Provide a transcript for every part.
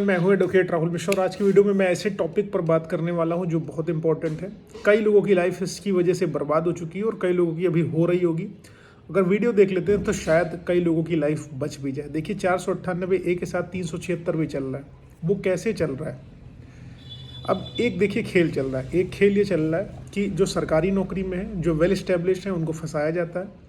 मैं हूं एडवोकेट राहुल मिश्रा और आज की वीडियो में मैं ऐसे टॉपिक पर बात करने वाला हूं जो बहुत इंपॉर्टेंट है। कई लोगों की लाइफ इसकी वजह से बर्बाद हो चुकी है और कई लोगों की अभी हो रही होगी। अगर वीडियो देख लेते हैं तो शायद कई लोगों की लाइफ बच भी जाए। देखिए 498 ए के साथ 376 भी चल रहा है। वो कैसे चल रहा है? अब एक देखिए खेल चल रहा है। एक खेल ये चल रहा है कि जो सरकारी नौकरी में है, जो वेल इस्टेब्लिश्ड है, उनको फंसाया जाता है।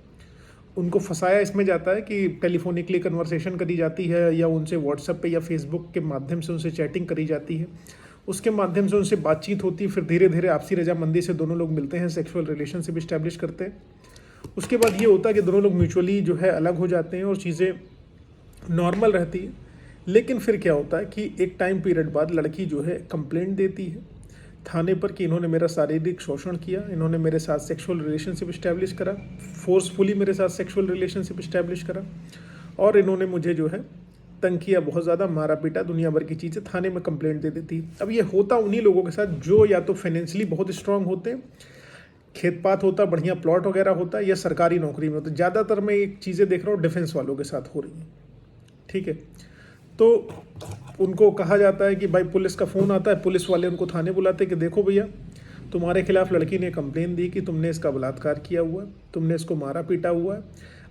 उनको फंसाया इसमें जाता है कि टेलीफोनिकली कन्वर्सेशन करी जाती है या उनसे व्हाट्सएप पे या फेसबुक के माध्यम से उनसे चैटिंग करी जाती है। उसके माध्यम से उनसे बातचीत होती है, फिर धीरे धीरे आपसी रजामंदी से दोनों लोग मिलते हैं, सेक्सुअल रिलेशनशिप इस्टेब्लिश करते हैं। उसके बाद ये होता है कि दोनों लोग म्यूचुअली जो है अलग हो जाते हैं और चीज़ें नॉर्मल रहती है। लेकिन फिर क्या होता है कि एक टाइम पीरियड बाद लड़की जो है कंप्लेंट देती है थाने पर कि इन्होंने मेरा शारीरिक शोषण किया, इन्होंने मेरे साथ सेक्सुअल रिलेशनशिप इस्टेब्लिश करा, फोर्सफुली मेरे साथ सेक्सुअल रिलेशनशिप इस्टेब्लिश करा और इन्होंने मुझे जो है तंग किया, बहुत ज़्यादा मारा पीटा, दुनिया भर की चीज़ें। थाने में कंप्लेंट दे देती है। अब ये होता उन्हीं लोगों के साथ जो या तो फाइनेंशियली बहुत स्ट्रांग होते हैं, खेत पात होता, बढ़िया प्लॉट वगैरह होता है, या सरकारी नौकरी में होता है। ज़्यादातर मैं एक चीज़ें देख रहा हूँ डिफेंस वालों के साथ हो रही हैं। ठीक है, तो उनको कहा जाता है कि भाई पुलिस का फ़ोन आता है, पुलिस वाले उनको थाने बुलाते हैं कि देखो भैया तुम्हारे खिलाफ लड़की ने कंप्लेन दी कि तुमने इसका बलात्कार किया हुआ है, तुमने इसको मारा पीटा हुआ है।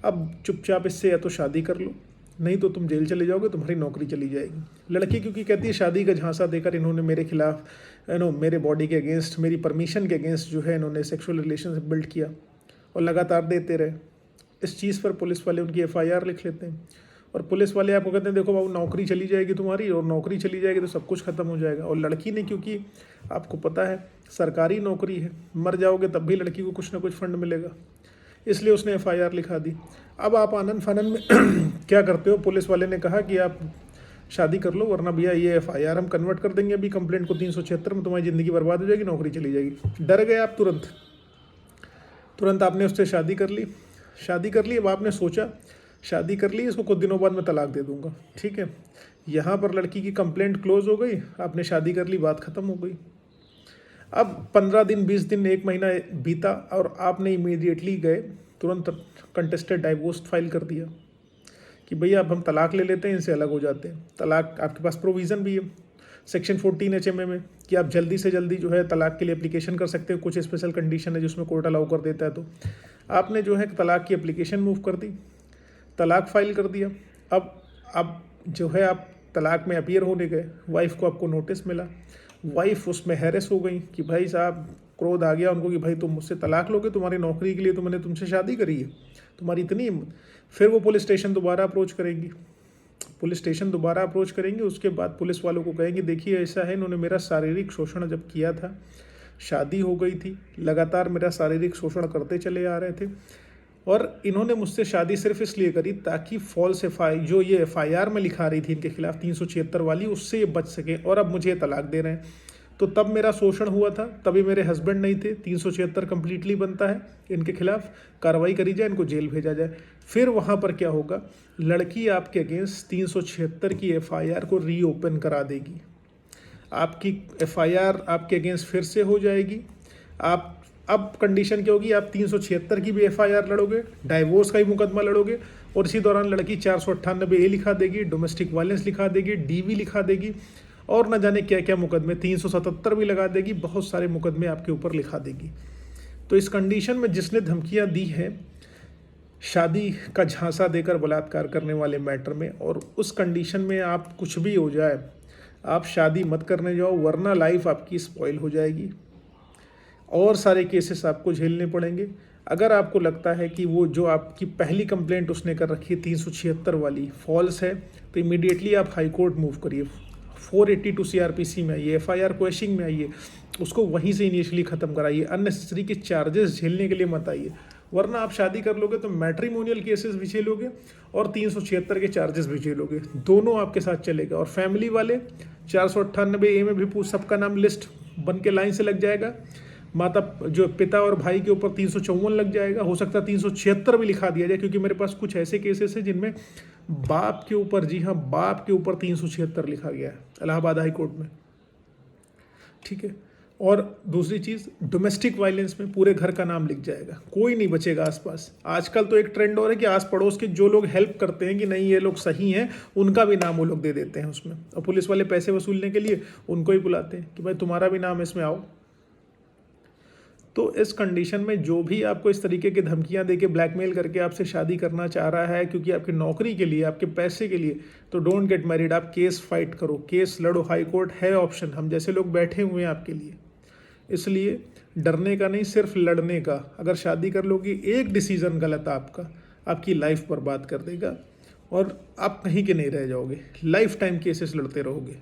अब चुपचाप इससे या तो शादी कर लो, नहीं तो तुम जेल चले जाओगे, तुम्हारी नौकरी चली जाएगी। लड़की क्योंकि कहती है शादी का झांसा देकर इन्होंने मेरे खिलाफ मेरे बॉडी के अगेंस्ट, मेरी परमिशन के अगेंस्ट जो है इन्होंने सेक्सुअल रिलेशनशिप बिल्ड किया और लगातार देते रहे। इस चीज़ पर पुलिस वाले उनकी एफआईआर लिख लेते हैं और पुलिस वाले आपको कहते हैं देखो बाबू नौकरी चली जाएगी तुम्हारी, और नौकरी चली जाएगी तो सब कुछ खत्म हो जाएगा। और लड़की ने, क्योंकि आपको पता है सरकारी नौकरी है, मर जाओगे तब भी लड़की को कुछ ना कुछ फंड मिलेगा, इसलिए उसने एफआईआर लिखा दी। अब आप आनंद फानन में क्या करते हो, पुलिस वाले ने कहा कि आप शादी कर लो वरना भैया ये एफआईआर हम कन्वर्ट कर देंगे अभी कंप्लेंट को 376 में, तुम्हारी ज़िंदगी बर्बाद हो जाएगी, नौकरी चली जाएगी। डर गए आप तुरंत आपने उससे शादी कर ली। अब आपने सोचा शादी कर ली, इसको कुछ दिनों बाद मैं तलाक दे दूंगा। ठीक है, यहाँ पर लड़की की कंप्लेंट क्लोज हो गई, आपने शादी कर ली, बात खत्म हो गई। अब 15 दिन, 20 दिन, 1 महीना बीता और आपने इमीडिएटली गए तुरंत कंटेस्टेड डाइवोर्स फाइल कर दिया कि भैया अब हम तलाक ले लेते हैं, इनसे अलग हो जाते हैं। तलाक, आपके पास प्रोविज़न भी है सेक्शन 14 HMA में कि आप जल्दी से जल्दी जो है तलाक के लिए एप्लीकेशन कर सकते हो। कुछ स्पेशल कंडीशन है जिसमें कोर्ट अलाउ कर देता है। तो आपने जो है तलाक की एप्लीकेशन मूव कर दी, तलाक फाइल कर दिया। अब जो है आप तलाक में अपीयर होने गए, वाइफ को आपको नोटिस मिला, वाइफ उसमें हैरेस हो गई कि भाई साहब, क्रोध आ गया उनको कि भाई तुम मुझसे तलाक लोगे, तुम्हारी नौकरी के लिए तो मैंने तुमसे शादी करी है, तुम्हारी इतनी हिम्मत। फिर वो पुलिस स्टेशन दोबारा अप्रोच करेंगी। उसके बाद पुलिस वालों को कहेंगे देखिए ऐसा है, इन्होंने मेरा शारीरिक शोषण जब किया था, शादी हो गई थी, लगातार मेरा शारीरिक शोषण करते चले आ रहे थे और इन्होंने मुझसे शादी सिर्फ इसलिए करी ताकि फॉल्स जो ये एफआईआर में लिखा रही थी इनके खिलाफ 376 वाली, उससे ये बच सकें और अब मुझे तलाक दे रहे हैं। तो तब मेरा शोषण हुआ था, तभी मेरे हस्बैंड नहीं थे। 376 कंप्लीटली बनता है, इनके खिलाफ कार्रवाई करी जाए, इनको जेल भेजा जाए। फिर वहाँ पर क्या होगा, लड़की आपके अगेंस्ट 376 की एफआईआर को रीओपन करा देगी। आपकी एफआईआर आपके अगेंस्ट फिर से हो जाएगी। आप अब कंडीशन क्या होगी, आप 376 की भी एफआईआर लड़ोगे, डाइवोर्स का ही मुकदमा लड़ोगे और इसी दौरान लड़की 498A लिखा देगी, डोमेस्टिक वायलेंस लिखा देगी, DV लिखा देगी और न जाने क्या क्या मुकदमे, 377 भी लगा देगी, बहुत सारे मुकदमे आपके ऊपर लिखा देगी। तो इस कंडीशन में जिसने धमकियां दी है शादी का झांसा देकर बलात्कार करने वाले मैटर में, और उस कंडीशन में आप कुछ भी हो जाए, आप शादी मत करने जाओ वरना लाइफ आपकी स्पॉइल हो जाएगी और सारे केसेस आपको झेलने पड़ेंगे। अगर आपको लगता है कि वो जो आपकी पहली कंप्लेंट उसने कर रखी है 376 वाली फॉल्स है, तो इमीडिएटली आप हाई कोर्ट मूव करिए, 482 CRPC में आइए, एफआईआर क्वेश्चनिंग में आइए, उसको वहीं से इनिशियली ख़त्म कराइए। अननेसेसरी के चार्जेस झेलने के लिए मत आइए, वरना आप शादी कर लोगे तो मैट्रिमोनियल केसेस भी झेलोगे और 376 के चार्जेस भी झेलोगे, दोनों आपके साथ चलेगा। और फैमिली वाले 498A में भी सबका नाम लिस्ट बन के लाइन से लग जाएगा, माता जो पिता और भाई के ऊपर 354 लग जाएगा, हो सकता है 376 भी लिखा दिया जाए, क्योंकि मेरे पास कुछ ऐसे केसेस हैं जिनमें बाप के ऊपर, जी हाँ बाप के ऊपर 376 लिखा गया है इलाहाबाद हाई कोर्ट में। ठीक है, और दूसरी चीज़, डोमेस्टिक वायलेंस में पूरे घर का नाम लिख जाएगा, कोई नहीं बचेगा आसपास। आजकल तो एक ट्रेंड हो रहा है कि आस पड़ोस के जो लोग हेल्प करते हैं कि नहीं ये लोग सही हैं, उनका भी नाम वो लोग दे देते हैं उसमें, और पुलिस वाले पैसे वसूलने के लिए उनको ही बुलाते हैं कि भाई तुम्हारा भी नाम इसमें आओ। तो इस कंडीशन में जो भी आपको इस तरीके की धमकियां देके ब्लैकमेल करके आपसे शादी करना चाह रहा है क्योंकि आपकी नौकरी के लिए, आपके पैसे के लिए, तो डोंट गेट मैरिड। आप केस फाइट करो, केस लड़ो, हाई कोर्ट है ऑप्शन, हम जैसे लोग बैठे हुए हैं आपके लिए। इसलिए डरने का नहीं, सिर्फ लड़ने का। अगर शादी कर लोगी, एक डिसीज़न गलत आपका आपकी लाइफ बर्बाद कर देगा और आप कहीं के नहीं रह जाओगे, लाइफ टाइम केसेस लड़ते रहोगे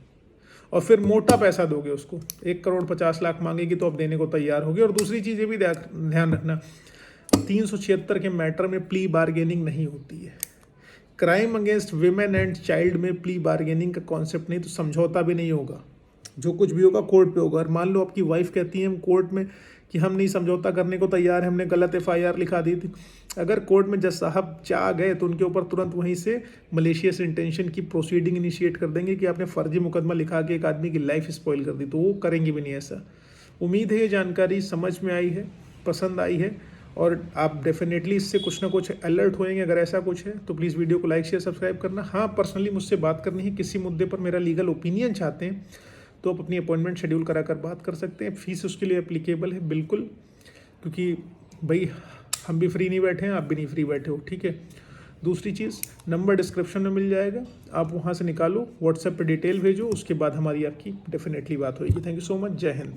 और फिर मोटा पैसा दोगे उसको। 1,50,00,000 मांगेगी तो आप देने को तैयार होगे। और दूसरी चीज़ ये भी ध्यान रखना, 376 के मैटर में प्ली बार्गेनिंग नहीं होती है। Crime against women and child में प्ली बार्गेनिंग का कॉन्सेप्ट नहीं, तो समझौता भी नहीं होगा। जो कुछ भी होगा कोर्ट पे होगा। और मान लो आपकी वाइफ कहती है हम कोर्ट में कि हम नहीं समझौता करने को तैयार हैं, हमने गलत FIR लिखा दी थी, अगर कोर्ट में जज साहब चाह गए तो उनके ऊपर तुरंत वहीं से मलेशियस इंटेंशन की प्रोसीडिंग इनिशिएट कर देंगे कि आपने फर्जी मुकदमा लिखा के एक आदमी की लाइफ स्पॉइल कर दी, तो वो करेंगे भी नहीं ऐसा। उम्मीद है ये जानकारी समझ में आई है, पसंद आई है और आप डेफिनेटली इससे कुछ ना कुछ अलर्ट होएंगे। अगर ऐसा कुछ है तो प्लीज़ वीडियो को लाइक शेयर सब्सक्राइब करना। हाँ, पर्सनली मुझसे बात करनी है, किसी मुद्दे पर मेरा लीगल ओपिनियन चाहते हैं तो आप अपनी अपॉइंटमेंट शेड्यूल कराकर बात कर सकते हैं। फीस उसके लिए एप्लीकेबल है बिल्कुल, क्योंकि भाई हम भी फ्री नहीं बैठे हैं, आप भी नहीं फ्री बैठे हो, ठीक है। दूसरी चीज़, नंबर डिस्क्रिप्शन में मिल जाएगा, आप वहाँ से निकालो, व्हाट्सएप पे डिटेल भेजो, उसके बाद हमारी आपकी डेफिनेटली बात होगी। थैंक यू सो मच, जय हिंद।